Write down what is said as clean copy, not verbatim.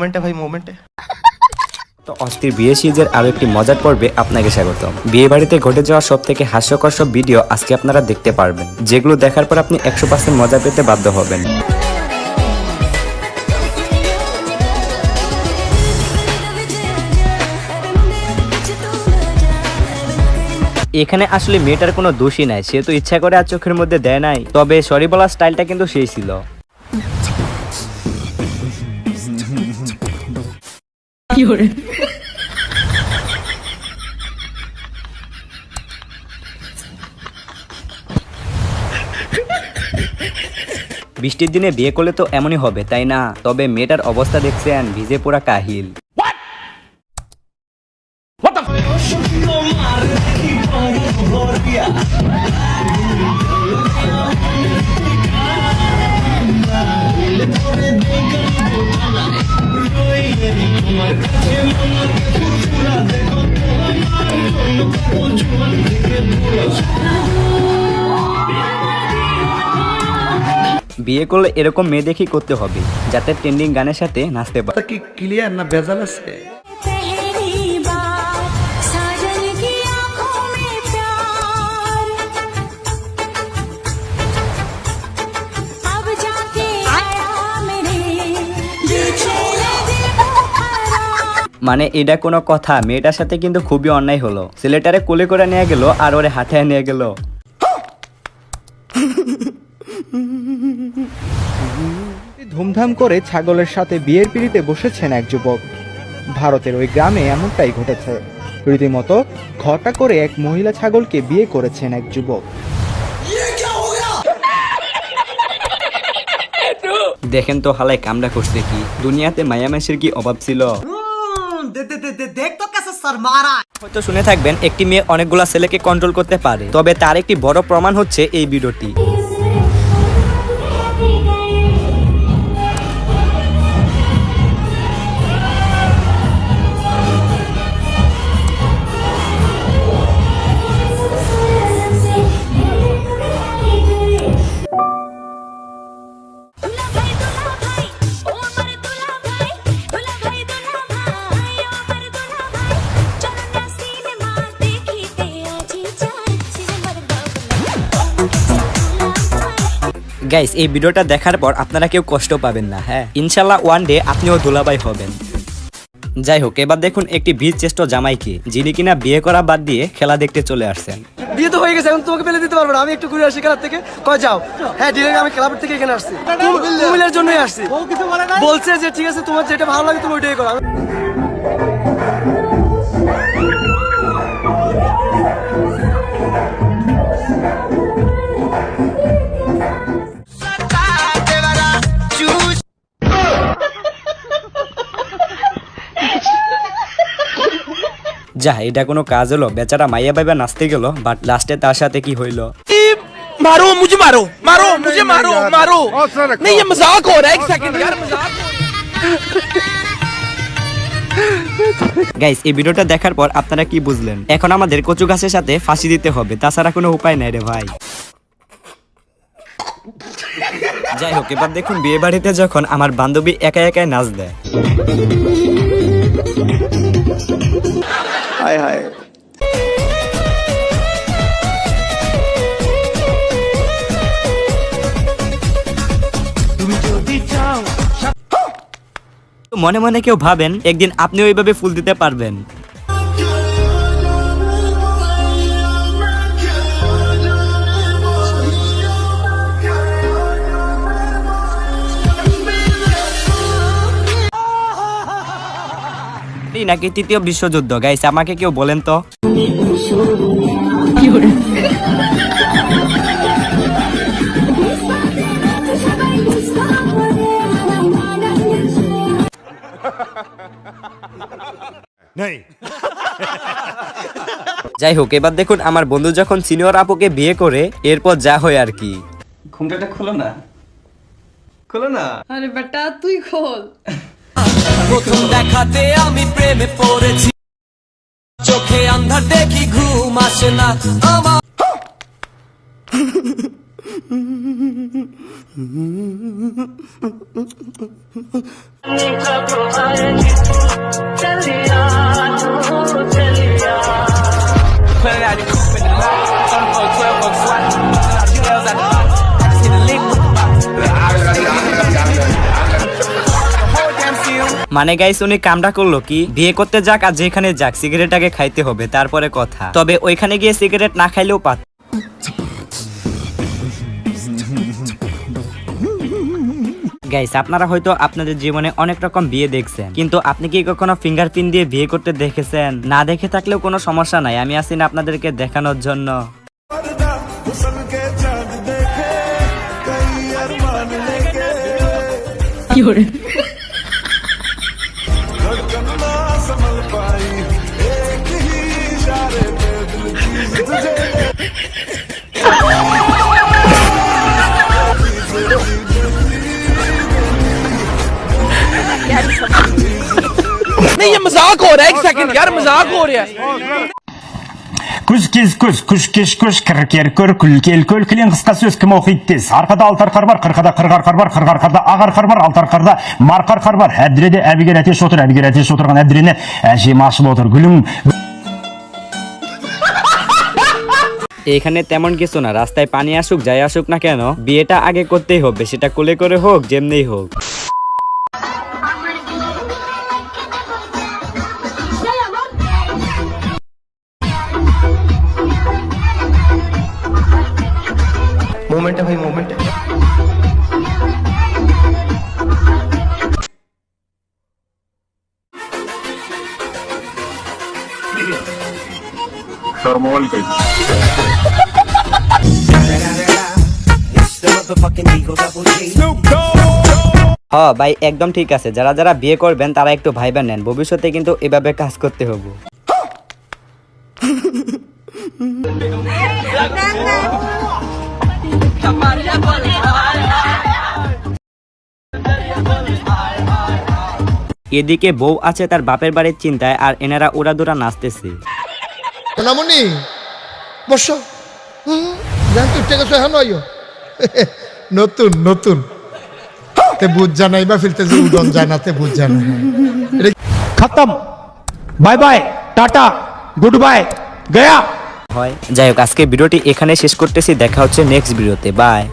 Moment है भाई, moment है। তো অস্থির বিয়ে সিরিজের আরো একটি মজার পর্বে আপনাকে স্বাগতম। বিয়ে বাড়িতে ঘটে যাওয়া সব থেকে হাস্যকর সব ভিডিও আজকে আপনারা দেখতে পারবেন, যেগুলো দেখার পর আপনি 100% মজা পেতে বাধ্য হবেন। এখানে আসলে মেয়েটার কোনো দোষই নাই, সে তো ইচ্ছা করে আর চোখের মধ্যে দেয় নাই। তবে সরি বলার স্টাইলটা কিন্তু সেই ছিল। বৃষ্টির দিনে বিয়ে করলে তো এমনই হবে, তাই না? তবে মেয়েটার অবস্থা দেখছেন, ভিজে পুরা কাহিল। বিয়ে করলে এরকম মেয়ে দেখি করতে হবে, যাতে ট্রেন্ডিং গানের সাথে নাচতে পারে। কি ক্লিয়ার না ভেজাল আছে? মানে এটা কোনো কথা? মেয়েটার সাথে কিন্তু খুবই অন্যায় হলো। ছেলেটারে কোলে করে নিয়ে গেল আর ওরে হাতে নিয়ে গেল। ধুমধাম করে ছাগলের সাথে বিয়ের পিড়িতে বসেছেন এক যুবক। ভারতের ওই গ্রামে এমনটাই ঘটেছে। রীতিমতো ঘটা করে এক মহিলা ছাগলকে বিয়ে করেছেন এক যুবক। দেখেন তো হালাই কামড়া করছে কি। দুনিয়াতে মায়ামাসির কি অভাব ছিল? হয়তো শুনে থাকবেন একটি মেয়ে অনেকগুলা ছেলেকে কন্ট্রোল করতে পারে, তবে তার একটি বড় প্রমাণ হচ্ছে এই ভিডিওটি। গাইস, এই ভিডিওটা দেখার পর আপনারা কেউ কষ্ট পাবেন না। হ্যাঁ, ইনশাল্লাহ ওয়ান ডে আপনিও দুলাভাই হবেন। যাই হোক, এবার দেখুন একটি বীর চেষ্ট জামাইকে, যিনি কিনা বিয়ে করা বাদ দিয়ে খেলা দেখতে চলে আসছেন। বিয়ে তো হয়ে গেছে, এখন তোমাকে ফেলে দিতে পারবো না। আমি একটু ঘুরে আসি খেলার থেকে। কয় যাও? হ্যাঁ, ডিরেক্ট আমি ক্লাবের থেকে এখানে আসছি, কুমিল্লার জন্যই আসছি। বলছে যে ঠিক আছে, তোমার যেটা ভালো লাগে তুমি ওইটাই করো। যা, এটা কোনো কাজ হলো? বেচারা মাইয়া বাইবা নাচতে গেল, বাট লাস্টে তার সাথে কি হইলো? मारो मुझे, मारो मारो मुझे, मारो मारो। नहीं, ये मजाक हो रहा है। एक सेकंड यार, मजाक। গাইস, এই ভিডিওটা দেখার পর আপনারা কি বুঝলেন? এখন আমাদের কচু গাছের সাথে ফাঁসি দিতে হবে, তাছাড়া কোনো উপায় নাই রে ভাই। যাই হোক, এবার দেখুন বিয়ে বাড়িতে যখন আমার বান্ধবী একা একাই নাচ দেয়। হায় হায়। মনে মনে কেউ ভাবেন একদিন আপনি ওইভাবে ফুল দিতে পারবেন। নাকি তৃতীয় বিশ্বযুদ্ধ? গাইস, আমাকে কেউ বলেন তো। যাই হোক, এবার দেখুন আমার বন্ধু যখন সিনিয়র আপুকে বিয়ে করে, এরপর যা হয় আর কি। ঘুমটাটা খোলো না, খোলো না। আরে বেটা তুই খোল। প্রথম দেখাতে আমি প্রেমে পড়েছি, চোখে আন্ধার দেখি ঘুম আসে না আমার। মানে গাইস উনি কামটা করলো কি, বিয়ে করতে যাক আর যেখানে যাক সিগারেট আগে খাইতে হবে তারপরে কথা। তবে ওইখানে গিয়ে সিগারেট না খাইলেও পাত। গাইস আপনারা হয়তো আপনাদের জীবনে অনেক রকম বিয়ে দেখছেন, কিন্তু আপনি কি কখনো ফিঙ্গারপ্রিন্ট দিয়ে বিয়ে করতে দেখেছেন? না দেখে থাকলেও কোনো সমস্যা নাই, আমি আছি না আপনাদেরকে দেখানোর জন্য। नहीं ये मजाक हो रहा है, एक सेकंड यार मजाक हो रहा है। Күз кез көз, күш кеш көш, кір көр, күл кілең қысқа сөз кім оқиды тез. Арқада алтарқар бар, қырқада қырғарқар бар, қырғарқарда ағарқар бар, алтарқарда марқарқар бар. Әбдіреде әбігер әтеш отырған әбдірені әжем ашып отыр, гүлім। এখানে তেমন কিছু না, রাস্তায় পানি আসুক যাই আসুক না কেন বিয়েটা আগে করতেই হবে, সেটা কোলে করে হোক যেমনিই হোক। মোমেন্টটা ভাই মোমেন্টটা। হ্যাঁ ভাই একদম ঠিক আছে, যারা যারা বিয়ে করবেন তারা একটু ভাইবা নেন, ভবিষ্যতে কিন্তু এভাবে কাজ করতে হবে। এদিকে বউ আছে তার বাপের বাড়ির চিন্তায়, আর এনারা উড়াদুরা নাচতেছে। সোনামণি বসো, জান তুই থেকে সহান নতুন নতুন তে বুঝ জানাই বা ফিরতে যে উদন জানাতে বুঝ জানাই খতম, bye bye, tata, good bye, Gaya. হয় যাই হোক, আজকে ভিডিওটি এখানে শেষ করতেছি, দেখা হচ্ছে নেক্সট ভিডিওতে, বাই।